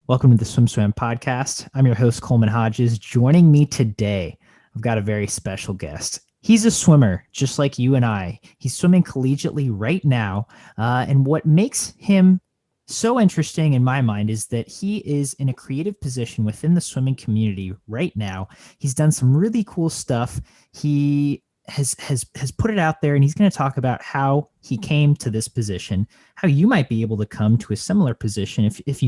Welcome to the SwimSwam podcast. I'm your host, Coleman Hodges. Joining me today, I've got a very special guest. He's a swimmer, just like you and I. He's swimming collegiately right now. And what makes him so interesting in my mind is that he is in a creative position within the swimming community right now. He's done some really cool stuff. He has put it out there, and he's going to talk about how he came to this position, how you might be able to come to a similar position if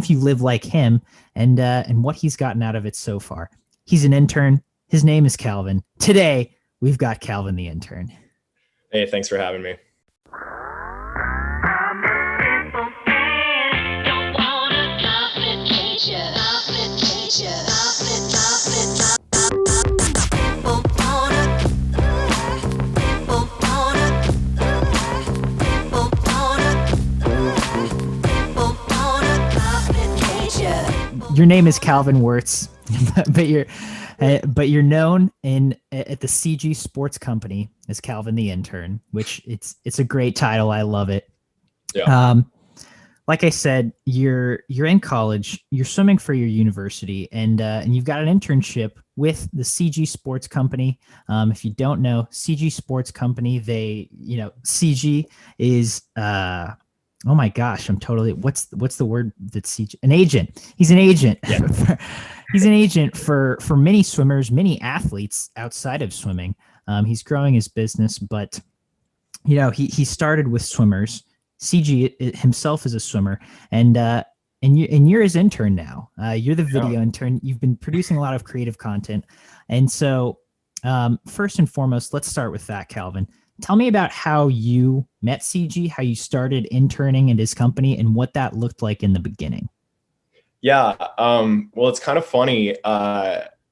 you live like him, and what he's gotten out of it so far. He's an intern. His name is Calvin. Today, we've got Calvin the intern. Hey, thanks for having me. Your name is Calvin Werts, but you're known at the CG Sports Company as Calvin the intern, which it's a great title. I love it. Yeah. Like I said, you're in college, you're swimming for your university, and you've got an internship with the CG Sports Company. If you don't know, CG Sports Company, CG is oh my gosh, I'm totally, what's the word that's an agent. He's an agent. Yeah. He's an agent for many swimmers, many athletes outside of swimming. He's growing his business, but he started with swimmers. CG himself is a swimmer, and you're his intern now. You're the video intern. You've been producing a lot of creative content. And so first and foremost, let's start with that, Calvin. Tell me about how you met CG, how you started interning at his company, and what that looked like in the beginning. Yeah. Well, it's kind of funny.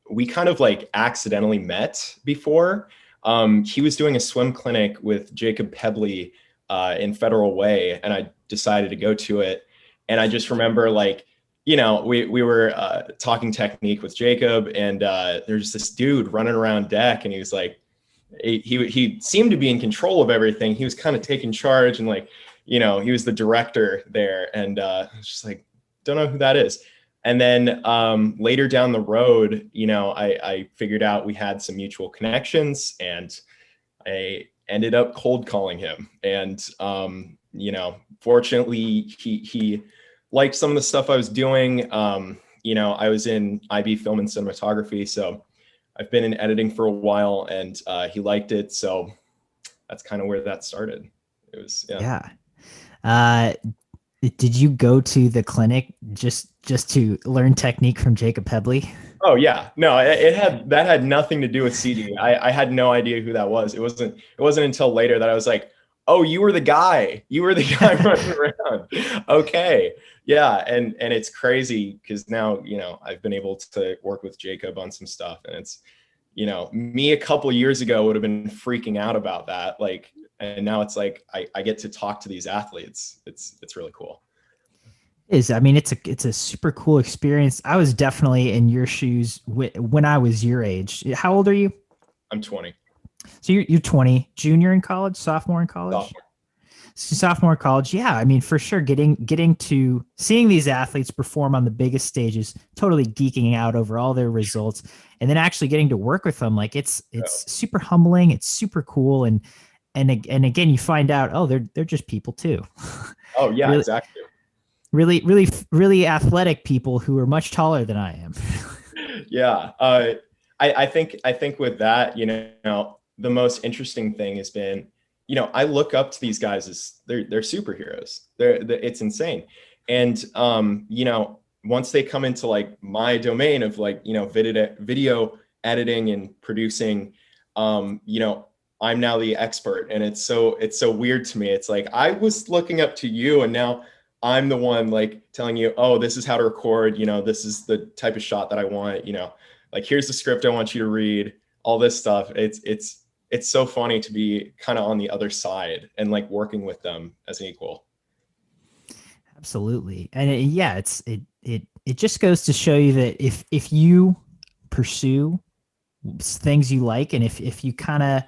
We kind of like accidentally met before. He was doing a swim clinic with Jacob Pebley in Federal Way, and I decided to go to it. And I just remember we were talking technique with Jacob, and there's this dude running around deck, and he was like, he seemed to be in control of everything. He was kind of taking charge, and he was the director there. And I was just like, don't know who that is. And then later down the road, I figured out we had some mutual connections, and I ended up cold calling him. And, fortunately he liked some of the stuff I was doing. I was in IB film and cinematography, so I've been in editing for a while, and he liked it. So that's kind of where that started. It was, yeah. Did you go to the clinic just to learn technique from Jacob Pebley? Oh yeah, no, that had nothing to do with CD. I had no idea who that was. It wasn't until later that I was like, oh, you were the guy running around. Okay. Yeah. And it's crazy because now, I've been able to work with Jacob on some stuff, and it's, me a couple of years ago would have been freaking out about that. And now it's like, I get to talk to these athletes. It's really cool. It's a super cool experience. I was definitely in your shoes when I was your age. How old are you? I'm 20. So you're 20, junior in college, sophomore in college? Sophomore in college. Yeah. For sure. Getting to seeing these athletes perform on the biggest stages, totally geeking out over all their results, and then actually getting to work with them. It's super humbling. It's super cool. And again, you find out, oh, they're just people too. Oh yeah, really, exactly. Really, really, really athletic people who are much taller than I am. Yeah. I think with that, the most interesting thing has been, I look up to these guys as they're superheroes. It's insane. And, once they come into my domain of video editing and producing, I'm now the expert, and it's so weird to me. It's like, I was looking up to you, and now I'm the one telling you, oh, this is how to record, this is the type of shot that I want, here's the script I want you to read, all this stuff. It's so funny to be kind of on the other side and working with them as an equal. Absolutely. And it just goes to show you that if you pursue things you like, and if you kind of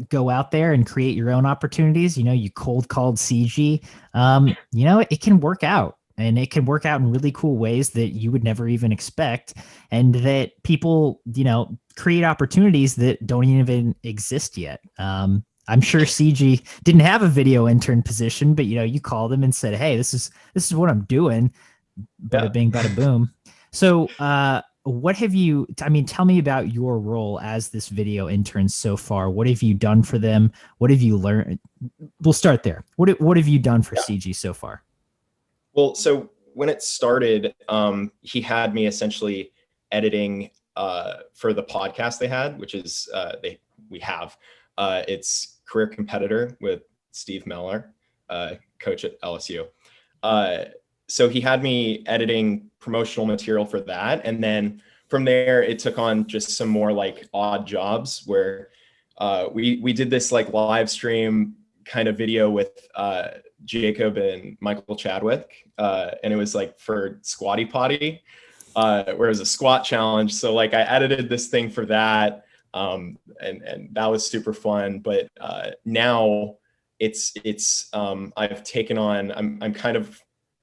go out there and create your own opportunities. You cold called CG. It can work out. and it can work out in really cool ways that you would never even expect. And that people, create opportunities that don't even exist yet. I'm sure CG didn't have a video intern position, but you called him and said, "Hey, this is what I'm doing." Yeah. Bada bing, bada boom. So, what have you? I mean, tell me about your role as this video intern so far. What have you done for them? What have you learned? We'll start there. What have you done for Yeah. CG so far? Well, so when it started, he had me essentially editing for the podcast they had, which is we have. It's Career Competitor with Steve Meller, coach at LSU. So he had me editing promotional material for that, and then from there it took on just some more like odd jobs where we did this like live stream kind of video with Jacob and Michael Chadwick, and it was like for Squatty Potty, where it was a squat challenge. So like I edited this thing for that, and that was super fun. But now it's I've taken on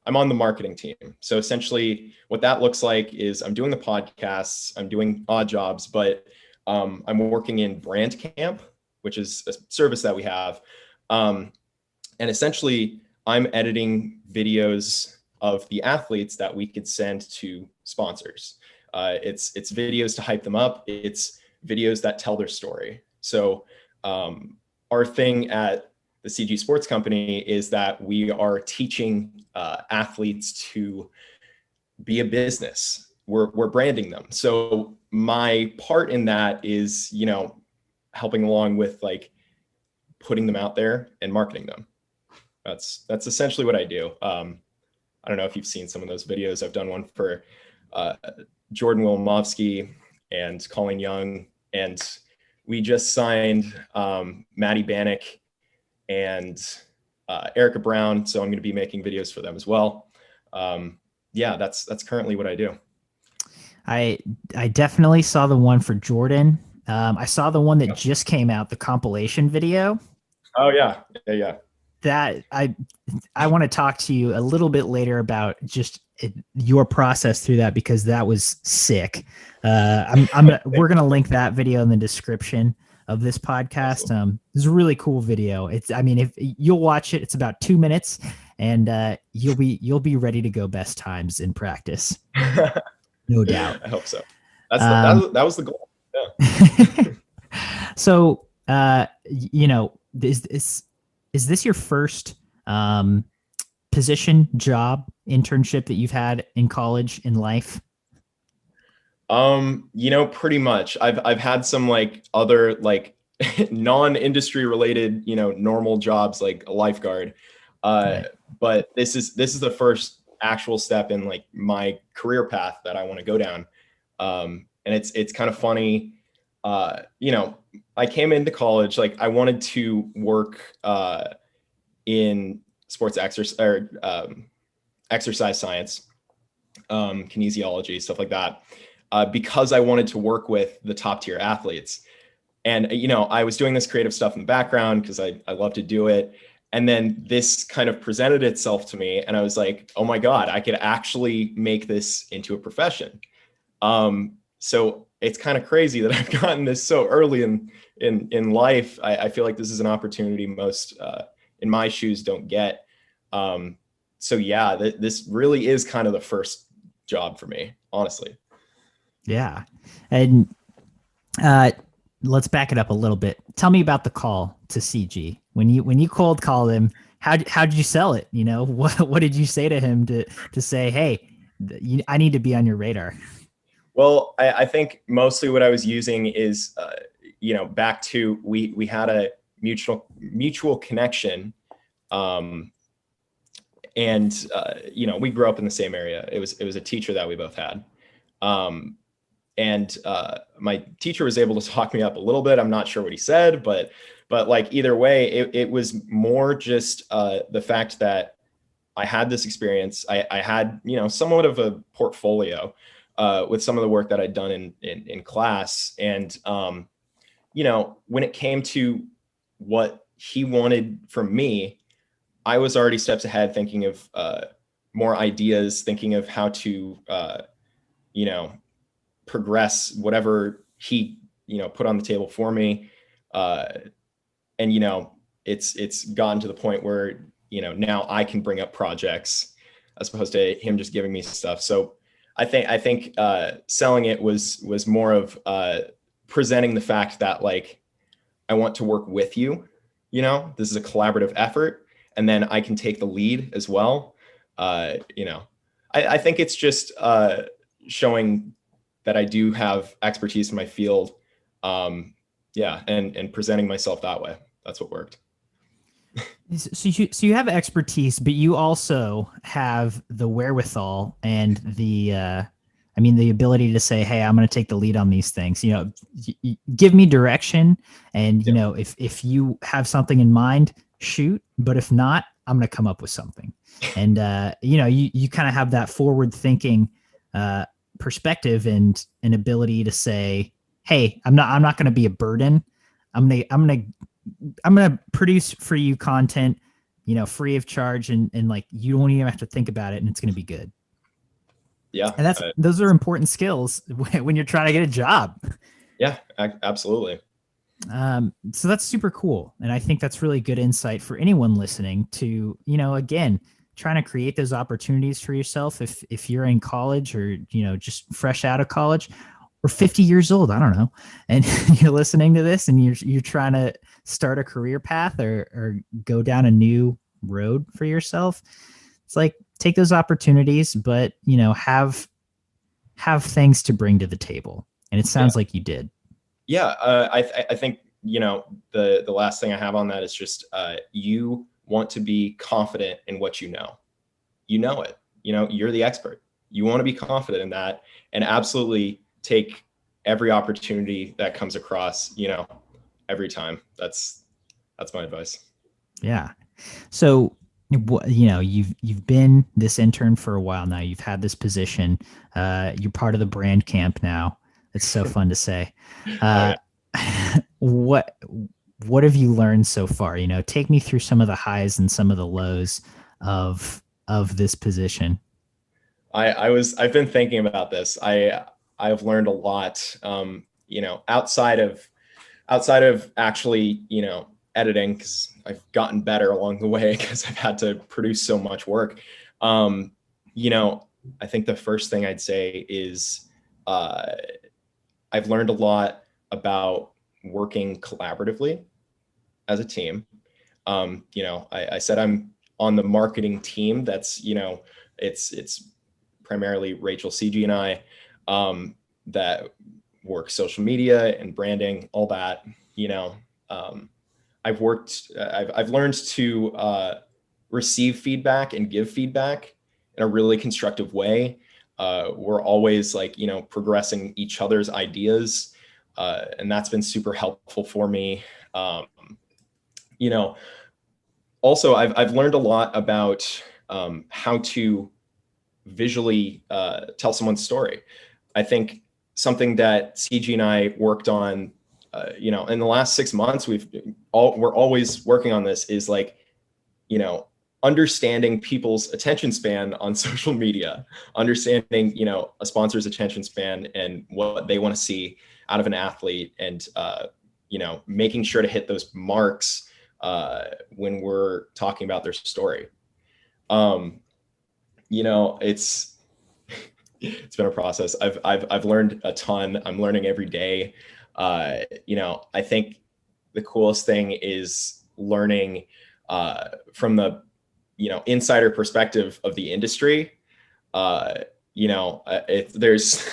I'm on the marketing team. So essentially, what that looks like is I'm doing the podcasts, I'm doing odd jobs, but I'm working in Brand Camp, which is a service that we have. And essentially, I'm editing videos of the athletes that we could send to sponsors. It's videos to hype them up. It's videos that tell their story. So our thing at the CG Sports Company is that we are teaching athletes to be a business. We're branding them. So my part in that is, helping along with like putting them out there and marketing them. That's essentially what I do. I don't know if you've seen some of those videos. I've done one for Jordan Wilimovsky and Colin Young, and we just signed Maddie Bannock and Erica Brown. So I'm going to be making videos for them as well. Yeah, that's currently what I do. I definitely saw the one for Jordan. I saw the one that just came out, the compilation video. Oh yeah. That I want to talk to you a little bit later about just your process through that, because that was sick. We're gonna link that video in the description of this podcast. It's a really cool video. If you'll watch it, it's about 2 minutes, and you'll be ready to go best times in practice, no doubt. I hope so. That was the goal. Yeah. So, is this your first position, job, internship that you've had in college, in life? Pretty much. I've had some like other like non-industry related, normal jobs like a lifeguard. Right. But this is the first actual step in like my career path that I want to go down. And it's kind of funny. I came into college, like I wanted to work in sports exercise science, kinesiology, stuff like that, because I wanted to work with the top tier athletes. And, I was doing this creative stuff in the background because I love to do it. And then this kind of presented itself to me, and I was like, oh my God, I could actually make this into a profession. So it's kind of crazy that I've gotten this so early in life. I feel like this is an opportunity most in my shoes don't get. So yeah, this really is kind of the first job for me, honestly. Yeah. And let's back it up a little bit. Tell me about the call to CG. When you cold called him, how did you sell it? What did you say to him to say, hey, I need to be on your radar? Well, I think mostly what I was using is, back to we had a mutual connection, and we grew up in the same area. It was a teacher that we both had, and my teacher was able to talk me up a little bit. I'm not sure what he said, but like either way, it was more just the fact that I had this experience. I had somewhat of a portfolio. With some of the work that I'd done in class. And, when it came to what he wanted from me, I was already steps ahead thinking of more ideas, thinking of how to, you know, progress whatever he, you know, put on the table for me. And, you know, it's gotten to the point where, you know, now I can bring up projects as opposed to him just giving me stuff. So I think selling it was more of presenting the fact that like, I want to work with you, you know, this is a collaborative effort, and then I can take the lead as well. You know, I think it's just showing that I do have expertise in my field. Yeah, and presenting myself that way. That's what worked. So you have expertise, but you also have the wherewithal and I mean, the ability to say, "Hey, I'm going to take the lead on these things." You know, give me direction, and you Yeah. know, if you have something in mind, shoot. But if not, I'm going to come up with something. And you know, you kind of have that forward thinking uh, perspective and an ability to say, "Hey, I'm not going to be a burden. I'm gonna produce for you content, you know, free of charge, and like you don't even have to think about it, and it's gonna be good." Yeah. And those are important skills when you're trying to get a job. Yeah, absolutely. So that's super cool, and I think that's really good insight for anyone listening to, you know, again, trying to create those opportunities for yourself if you're in college or, you know, just fresh out of college or 50 years old, I don't know, and you're listening to this and you're trying to start a career path or go down a new road for yourself. It's like, take those opportunities, but you know, have things to bring to the table, and it Yeah. sounds like you did. Yeah. I think, you know, the last thing I have on that is just you want to be confident in what you know. You know it. You know, you're the expert. You want to be confident in that, and absolutely take every opportunity that comes across, you know, every time. That's my advice. Yeah. So, you know, you've been this intern for a while now. You've had this position. You're part of the brand camp now. It's so fun to say. Oh Uh, yeah. what what have you learned so far? You know, take me through some of the highs and some of the lows of this position. I've been thinking about this. I've learned a lot. You know, outside of actually, you know, editing, because I've gotten better along the way because I've had to produce so much work. Um, you know, I think the first thing I'd say is uh, I've learned a lot about working collaboratively as a team. You know, I said I'm on the marketing team. That's, you know, it's primarily Rachel, CG, and I that work social media and branding, all that. You know, um, I've learned to receive feedback and give feedback in a really constructive way. We're always like, you know, progressing each other's ideas, and that's been super helpful for me. Um, you know, also I've learned a lot about how to visually tell someone's story. I think something that CG and I worked on, you know, in the last 6 months, we're always working on this, is like, you know, understanding people's attention span on social media, understanding, you know, a sponsor's attention span and what they want to see out of an athlete, and you know, making sure to hit those marks when we're talking about their story. Um, you know, it's been a process. I've learned a ton. I'm learning every day. You know, I think the coolest thing is learning from the, you know, insider perspective of the industry. Uh, you know, there's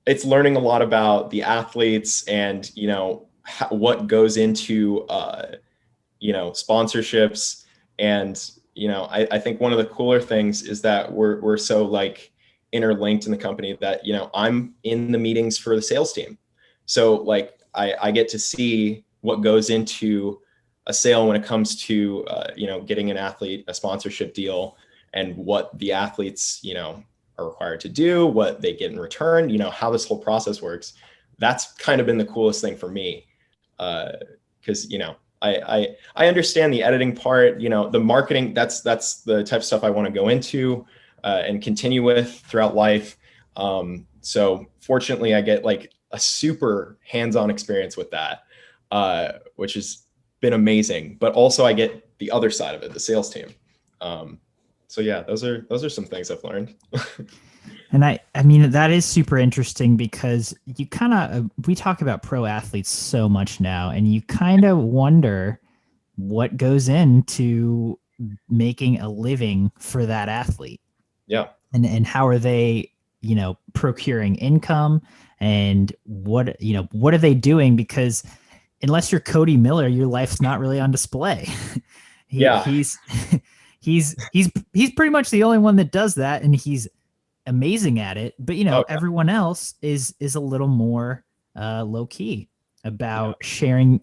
it's learning a lot about the athletes and, you know, what goes into you know, sponsorships. And you know, I think one of the cooler things is that we're so like interlinked in the company that, you know, I'm in the meetings for the sales team, so like I get to see what goes into a sale when it comes to you know, getting an athlete a sponsorship deal, and what the athletes, you know, are required to do, what they get in return, you know, how this whole process works. That's kind of been the coolest thing for me, because you know, I understand the editing part, the marketing. That's the type of stuff I want to go into and continue with throughout life. So fortunately, I get like a super hands-on experience with that, which has been amazing. But also, I get the other side of it, the sales team. So yeah, those are some things I've learned. And I mean, that is super interesting because you kind of, we talk about pro athletes so much now, and you kind of wonder what goes into making a living for that athlete. Yeah. And how are they, procuring income, and what are they doing? Because unless you're Cody Miller, your life's not really on display. he, Yeah. he's he's pretty much the only one that does that, and he's amazing at it. But Oh, everyone else is a little more low key yeah. about sharing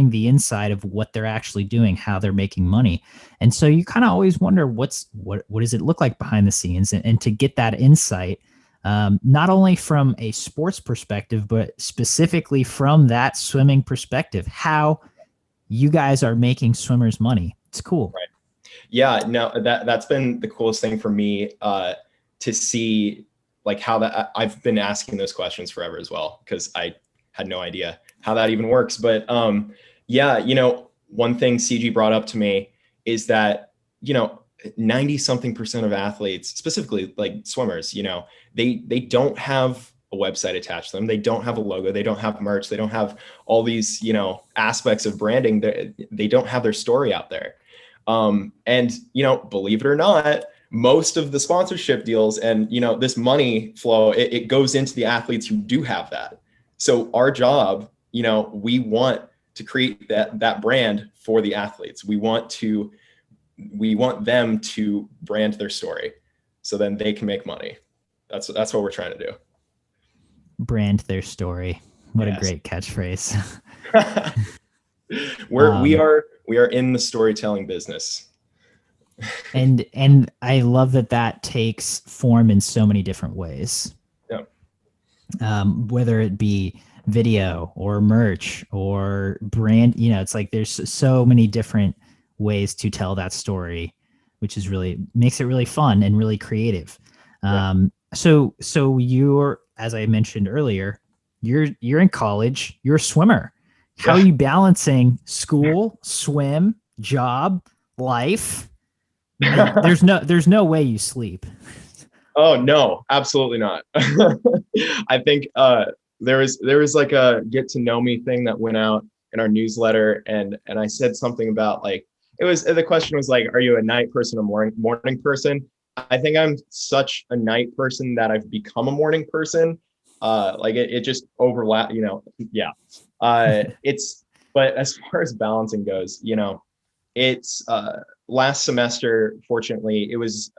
the inside of what they're actually doing, how they're making money. And so you kind of always wonder what does it look like behind the scenes, and to get that insight, not only from a sports perspective, but specifically from that swimming perspective, how you guys are making swimmers money. It's cool. Right. Yeah, no, that's been the coolest thing for me, to see like how that I've been asking those questions forever as well, because I had no idea how that even works. But yeah, one thing CG brought up to me is that 90 something percent of athletes, specifically like swimmers, they don't have a website attached to them. They don't have a logo. They don't have merch. They don't have all these aspects of branding. They don't have their story out there. And believe it or not, most of the sponsorship deals and this money flow, it goes into the athletes who do have that. So our job, we want to create that brand for the athletes. We want them to brand their story, so then they can make money. That's what we're trying to do. Brand their story. What Yes. a great catchphrase. We are in the storytelling business. And I love that takes form in so many different ways. Yeah. Whether it be video or merch or brand, it's like there's so many different ways to tell that story, which is really makes it really fun and really creative. Yeah. So you're, as I mentioned earlier, you're in college, you're a swimmer. How are Yeah. you balancing school, swim, job, life? There's no way you sleep. Oh no, absolutely not. I think there was like a get to know me thing that went out in our newsletter, and I said something about like the question was like, are you a night person or morning person? I think I'm such a night person that I've become a morning person. Like it just overlap, yeah. But as far as balancing goes, it's last semester, fortunately, it was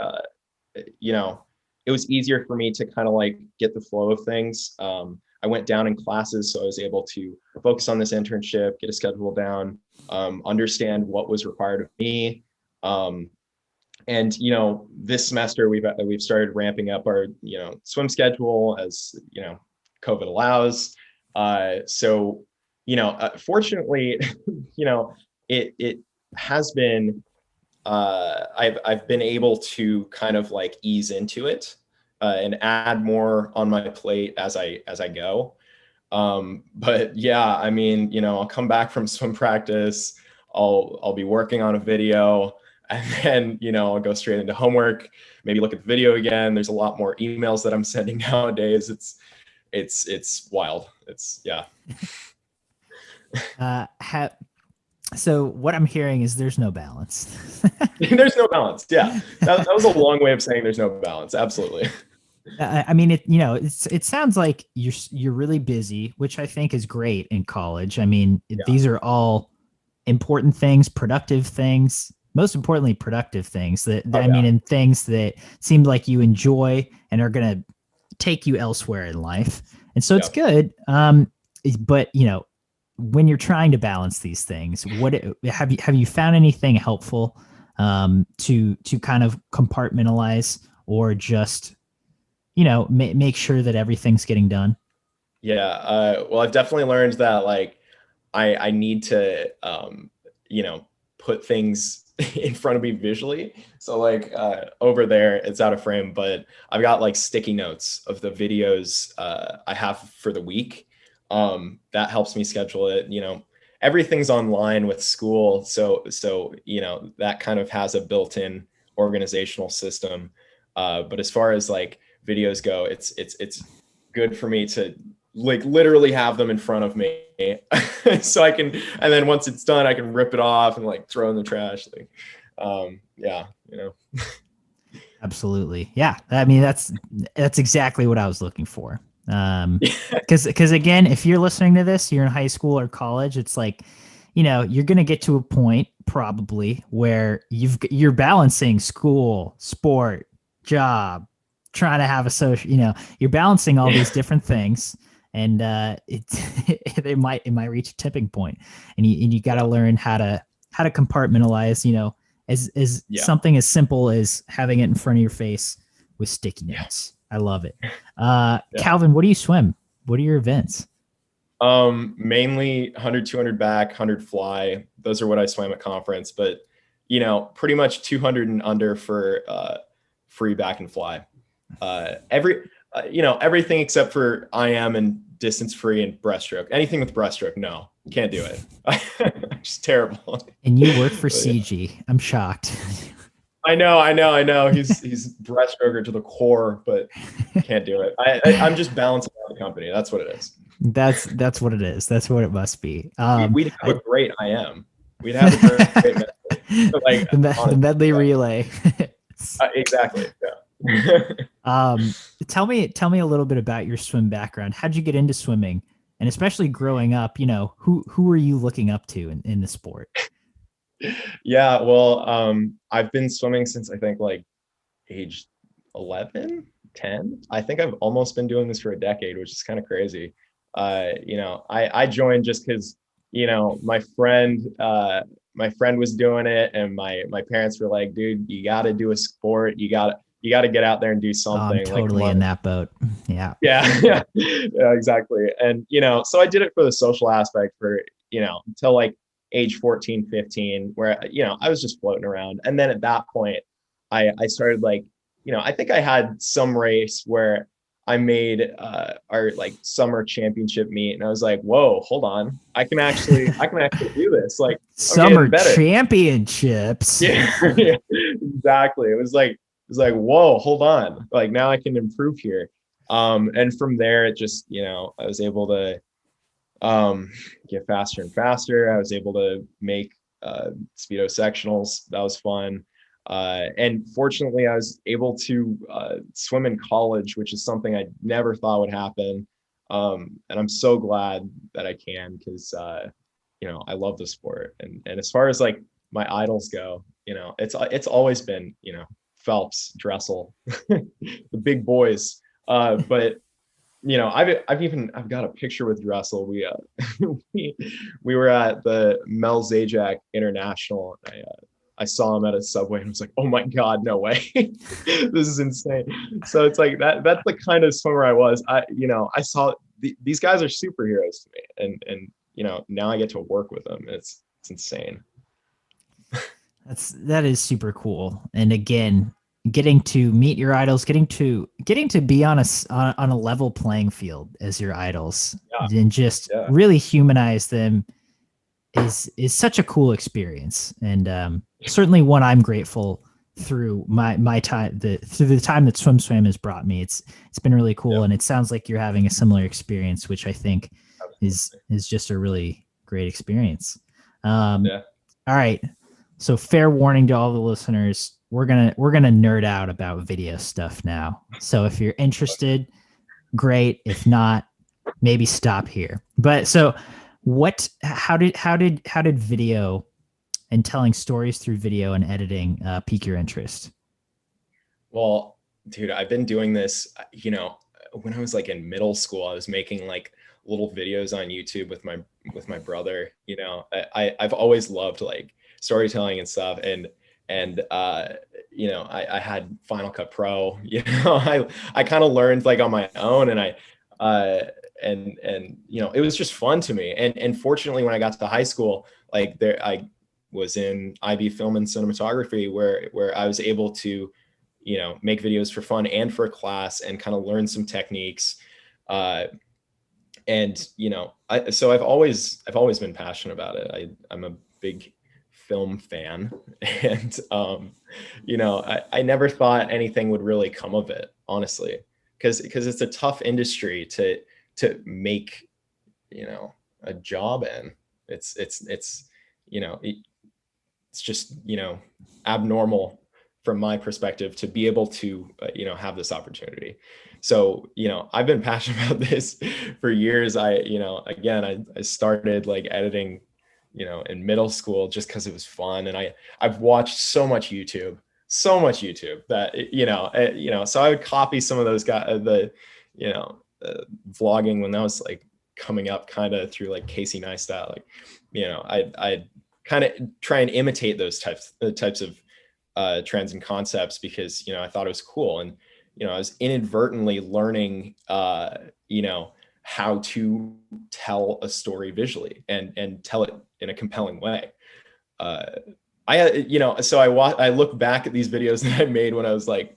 it was easier for me to kind of like get the flow of things. I went down in classes, so I was able to focus on this internship, get a schedule down, understand what was required of me. And this semester we've started ramping up our swim schedule as COVID allows. So fortunately, it has been. I've been able to kind of like ease into it and add more on my plate as I go. But yeah, I mean, I'll come back from swim practice, I'll be working on a video, and then I'll go straight into homework, maybe look at the video again. There's a lot more emails that I'm sending nowadays. It's wild. It's yeah. So what I'm hearing is there's no balance. There's no balance. Yeah, that was a long way of saying there's no balance. Absolutely. I mean, it sounds like you're really busy, which I think is great in college. I mean, Yeah. these are all important things, productive things, most importantly, productive things I mean, and things that seem like you enjoy and are going to take you elsewhere in life. And so it's good. But when you're trying to balance these things, what have you found anything helpful to kind of compartmentalize, or just make sure that everything's getting done? Yeah. Well, I've definitely learned that like I need to put things in front of me visually. So like over there, it's out of frame, but I've got like sticky notes of the videos I have for the week. That helps me schedule it. Everything's online with school, so that kind of has a built-in organizational system. But as far as like videos go, it's good for me to like literally have them in front of me so I can, and then once it's done, I can rip it off and like throw in the trash. Like, yeah, Absolutely. Yeah. I mean, that's exactly what I was looking for. Cause again, if you're listening to this, you're in high school or college, it's like, you're going to get to a point probably where you're balancing school, sport, job, trying to have a social, you're balancing all these different things, and it might reach a tipping point, and you got to learn how to compartmentalize, as something as simple as having it in front of your face with sticky notes. I love it. Calvin, what do you swim? What are your events? Mainly 100, 200 back, 100 fly. Those are what I swam at conference, but pretty much 200 and under for free back and fly. Everything except for IM and distance free and breaststroke. Anything with breaststroke, no, can't do it. Just terrible. And you work for CG. I'm shocked. I know. He's breaststroker to the core, but can't do it. I'm just balancing out the company. That's what it is. That's what it is. That's what it must be. We'd have a great IM. We'd have a great like the medley relay. Exactly. Yeah. Tell me a little bit about your swim background. How'd you get into swimming? And especially growing up, who were you looking up to in the sport? Yeah, well, I've been swimming since I think like age 11, 10. I think I've almost been doing this for a decade, which is kind of crazy. I joined just because, my friend was doing it, and my parents were like, dude, you got to do a sport. You got to get out there and do something. I'm totally in that boat. Yeah. Yeah, exactly. And, so I did it for the social aspect for, until like age 14, 15, where, I was just floating around. And then at that point, I started like, I think I had some race where I made our like summer championship meet, and I was like, whoa, hold on. I can actually do this. Like summer championships. Yeah, exactly. It was like, whoa, hold on. Like now I can improve here. And from there, it just, I was able to get faster and faster. I was able to make Speedo sectionals. That was fun. And fortunately, I was able to swim in college, which is something I never thought would happen. And I'm so glad that I can, because, I love the sport. And as far as like my idols go, it's always been, Phelps, Dressel, the big boys. But I've got a picture with Dressel. We we were at the Mel Zajac International. I saw him at a Subway and was like, oh my God, no way. This is insane. So it's like that's the kind of swimmer I was. I saw these guys are superheroes to me, and now I get to work with them. It's insane. That is super cool. And again, getting to meet your idols, getting to be on a level playing field as your idols, and just really humanize them is such a cool experience. And certainly one I'm grateful through my time, through the time that SwimSwam has brought me. It's been really cool. And it sounds like you're having a similar experience, which I think is just a really great experience. All right. So fair warning to all the listeners, we're gonna nerd out about video stuff now. So if you're interested, great. If not, maybe stop here. But so how did video and telling stories through video and editing pique your interest? Well, dude, I've been doing this, when I was like in middle school, I was making like little videos on YouTube with my brother. I've always loved like storytelling and stuff. And I had Final Cut Pro, I kind of learned like on my own, and it was just fun to me. And fortunately, when I got to high school, like I was in IB Film and Cinematography, where I was able to, make videos for fun and for a class and kind of learn some techniques. And so I've always been passionate about it. I'm a big film fan, and I never thought anything would really come of it, honestly, because it's a tough industry to make a job in. It's it's just abnormal from my perspective to be able to have this opportunity. So I've been passionate about this for years. I started like editing in middle school just because it was fun, and I've watched so much YouTube that so I would copy some of those guys, vlogging when that was like coming up, kind of through like Casey Neistat. Like I kind of try and imitate those types of trends and concepts, because I thought it was cool, and I was inadvertently learning how to tell a story visually and tell it in a compelling way. I look back at these videos that I made when I was like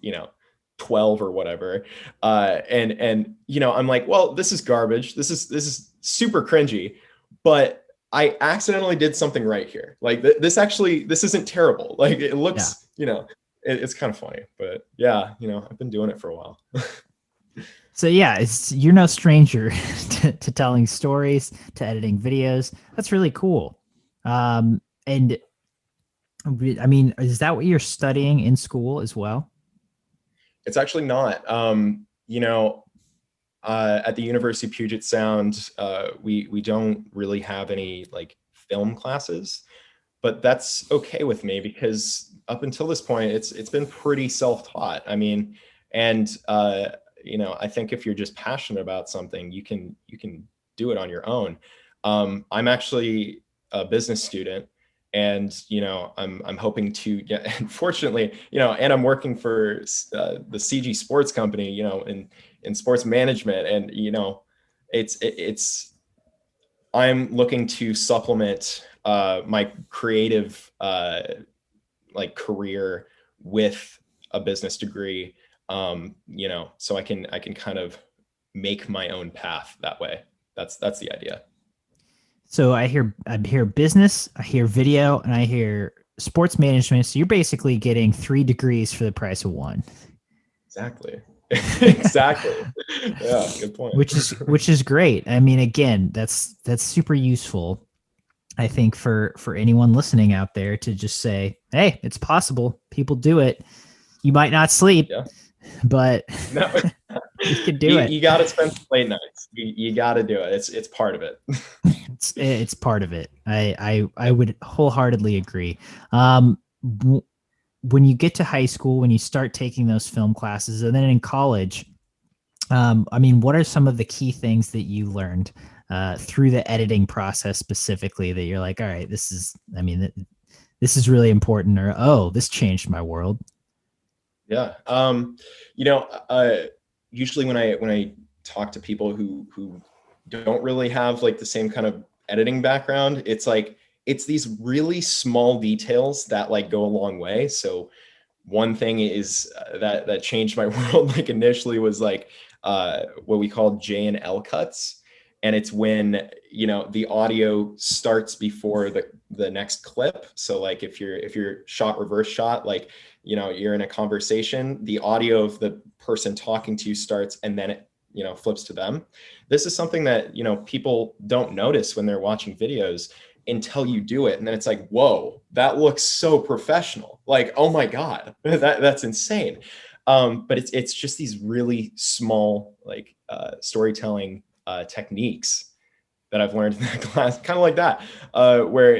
12 or whatever, and I'm like, well, this is garbage. This is super cringy, but I accidentally did something right here. Like this isn't terrible. Like it looks, it's kind of funny, but yeah, I've been doing it for a while. So yeah, you're no stranger to telling stories, to editing videos. That's really cool. And I mean, is that what you're studying in school as well? It's actually not. At the University of Puget Sound, we don't really have any like film classes, but that's okay with me, because up until this point, it's been pretty self-taught. I mean, and I think if you're just passionate about something, you can do it on your own. I'm actually a business student, and I'm hoping to get, unfortunately, and I'm working for the CG Sports Company, in sports management, and it's I'm looking to supplement my creative like career with a business degree, so I can kind of make my own path that way. That's the idea. So I hear business, I hear video, and I hear sports management. So you're basically getting 3 degrees for the price of one. Exactly. Exactly. Yeah, good point. Which is great. I mean, again, that's super useful, I think, for anyone listening out there, to just say, hey, it's possible. People do it. You might not sleep, yeah, but no, you can do it. You got to spend late nights. You got to do it. It's part of it. It's part of it. I would wholeheartedly agree. When you get to high school, when you start taking those film classes, and then in college, I mean, what are some of the key things that you learned through the editing process specifically, that you're like, all right, this is really important, or, oh, this changed my world? Yeah. Usually when I talk to people who don't really have like the same kind of editing background, it's like, it's these really small details that like go a long way. So one thing is that changed my world, like initially, was like what we call J and L cuts. And it's when, the audio starts before the next clip. So like if you're shot reverse shot, like, you're in a conversation, the audio of the person talking to you starts, and then it, flips to them. This is something that, people don't notice when they're watching videos until you do it. And then it's like, whoa, that looks so professional. Like, oh my God, that's insane. But it's just these really small, like storytelling techniques that I've learned in that class, kind of like that, where,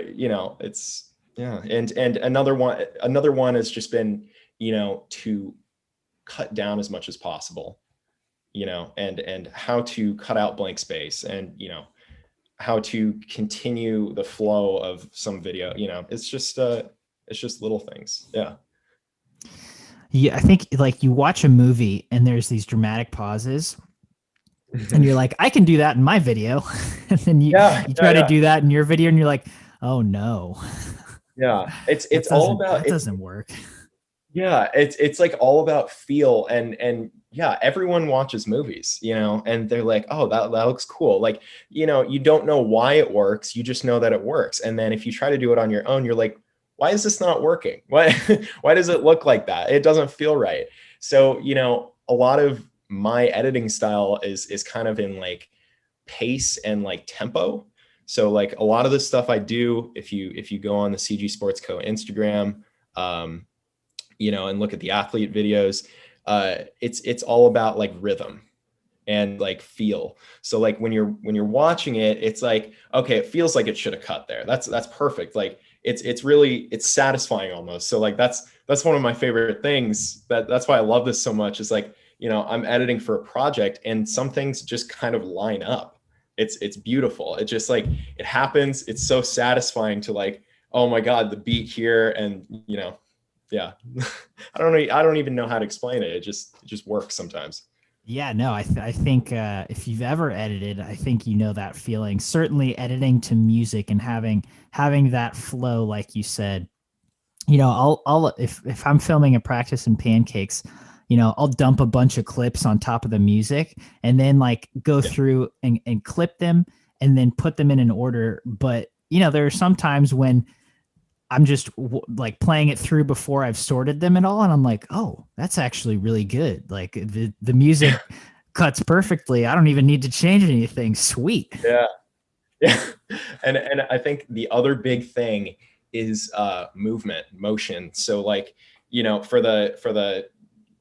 it's, yeah. And another one has just been, to cut down as much as possible, and how to cut out blank space, and, how to continue the flow of some video. It's just little things. Yeah. Yeah, I think like you watch a movie and there's these dramatic pauses, and you're like, I can do that in my video. And then you try to do that in your video, and you're like, oh no. Yeah, That it's all doesn't about that it's doesn't work. yeah, it's like all about feel and yeah, everyone watches movies, and they're like, "Oh, that looks cool." Like, you don't know why it works, you just know that it works. And then if you try to do it on your own, you're like, "Why is this not working? Why why does it look like that? It doesn't feel right." So, a lot of my editing style is kind of in like pace and like tempo. So like a lot of the stuff I do, if you go on the CG Sports Co Instagram, um, and look at the athlete videos, it's all about like rhythm and like feel. So like when you're watching it, it's like, okay, it feels like it should have cut there. That's perfect. Like it's satisfying almost. So like that's one of my favorite things. That's why I love this so much. Is like, I'm editing for a project and some things just kind of line up. It's beautiful. It just like it happens. It's so satisfying to like, oh my God, the beat here, and yeah. I don't even know how to explain it. It just works sometimes. Yeah, no, I think if you've ever edited, I think you know that feeling. Certainly, editing to music and having that flow, like you said. I'll if I'm filming a practice in pancakes, I'll dump a bunch of clips on top of the music and then like go Yeah. through and clip them and then put them in an order. But there are some times when I'm just like playing it through before I've sorted them and all, and I'm like, oh, that's actually really good. Like the music cuts perfectly. I don't even need to change anything. Sweet. Yeah. Yeah. And I think the other big thing is movement, motion. So like, for the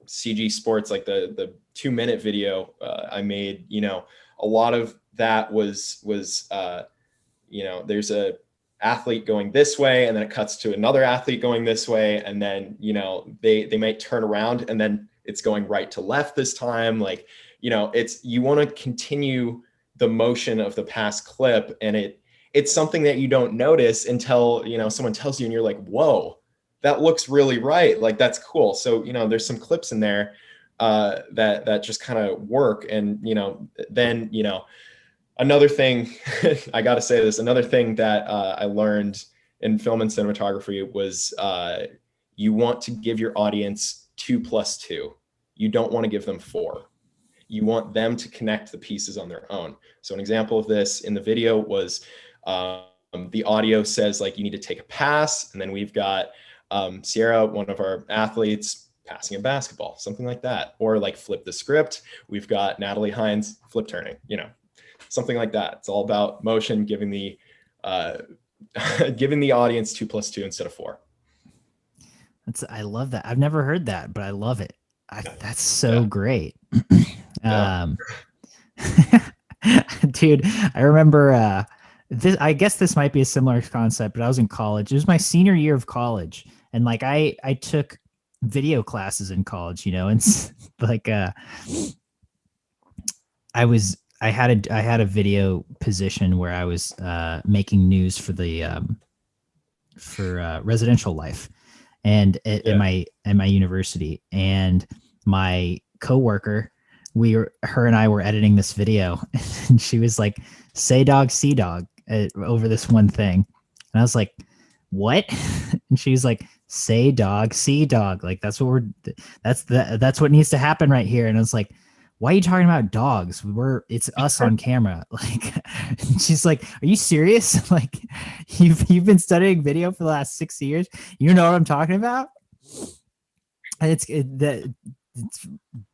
CG Sports, like the 2-minute video I made, a lot of that was there's a athlete going this way, and then it cuts to another athlete going this way, and then they might turn around and then it's going right to left this time. Like, it's you want to continue the motion of the past clip, and it's something that you don't notice until someone tells you, and you're like, whoa, that looks really right. Like, that's cool. So there's some clips in there that just kind of work. And then another thing, I got to say this, another thing that I learned in film and cinematography was you want to give your audience 2 + 2. You don't want to give them 4. You want them to connect the pieces on their own. So an example of this in the video was the audio says like, you need to take a pass. And then we've got Sierra, one of our athletes, passing a basketball, something like that. Or like flip the script. We've got Natalie Hines flip turning, something like that. It's all about motion, giving the giving the audience 2 + 2 instead of 4. I love that. I've never heard that, but I love it. That's so Yeah. great. Yeah. um, dude, I remember this. I guess this might be a similar concept, but I was in college. It was my senior year of college, and like I took video classes in college, and like I had a video position where I was making news for the for residential life, and at Yeah. my university, and my coworker, her and I were editing this video, and she was like, "Say dog, see dog," over this one thing, and I was like, "What?" And she was like, "Say dog, see dog." Like that's what needs to happen right here. And I was like, why are you talking about dogs? It's us on camera. Like, she's like, are you serious? Like, you've been studying video for the last 6 years. You know what I'm talking about? And it's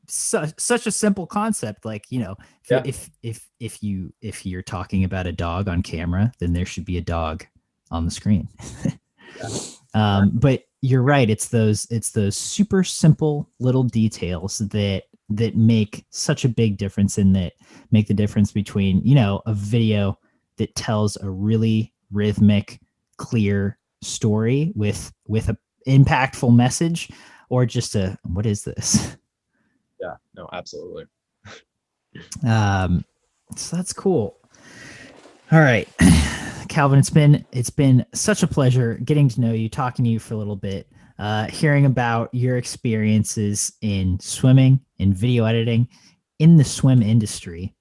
such a simple concept. Like, Yeah. if you're talking about a dog on camera, then there should be a dog on the screen. Yeah. But you're right. It's those super simple little details that make such a big difference, in that make the difference between a video that tells a really rhythmic, clear story with a impactful message, or just a what is this. Yeah. No, absolutely. So that's cool. All right. Calvin, it's been such a pleasure getting to know you, talking to you for a little bit, hearing about your experiences in swimming, in video editing, in the swim industry.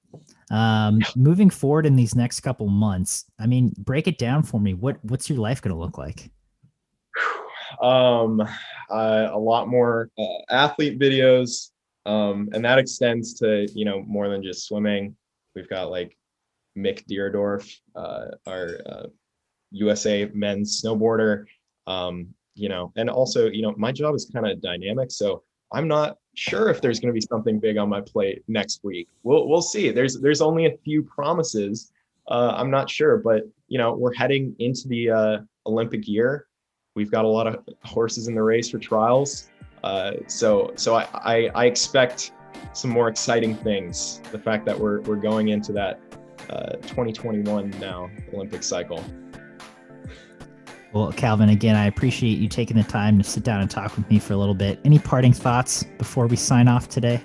Moving forward in these next couple months, I mean, break it down for me. What's your life going to look like? Um, a lot more athlete videos, and that extends to more than just swimming. We've got like Mick Deerdorf, our USA men's snowboarder. And also, my job is kind of dynamic, so I'm not sure if there's going to be something big on my plate next week. We'll see. There's only a few promises. I'm not sure, but we're heading into the Olympic year. We've got a lot of horses in the race for trials. So I expect some more exciting things. The fact that we're going into that 2021 now Olympic cycle. Well, Calvin, again, I appreciate you taking the time to sit down and talk with me for a little bit. Any parting thoughts before we sign off today?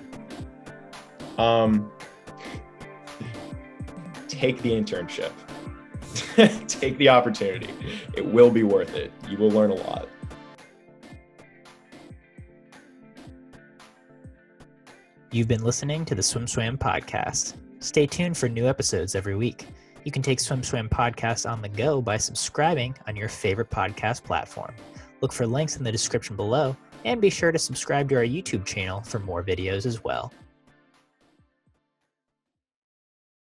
Take the internship. Take the opportunity. It will be worth it. You will learn a lot. You've been listening to the SwimSwam podcast. Stay tuned for new episodes every week. You can take SwimSwam podcast on the go by subscribing on your favorite podcast platform. Look for links in the description below, and be sure to subscribe to our YouTube channel for more videos as well.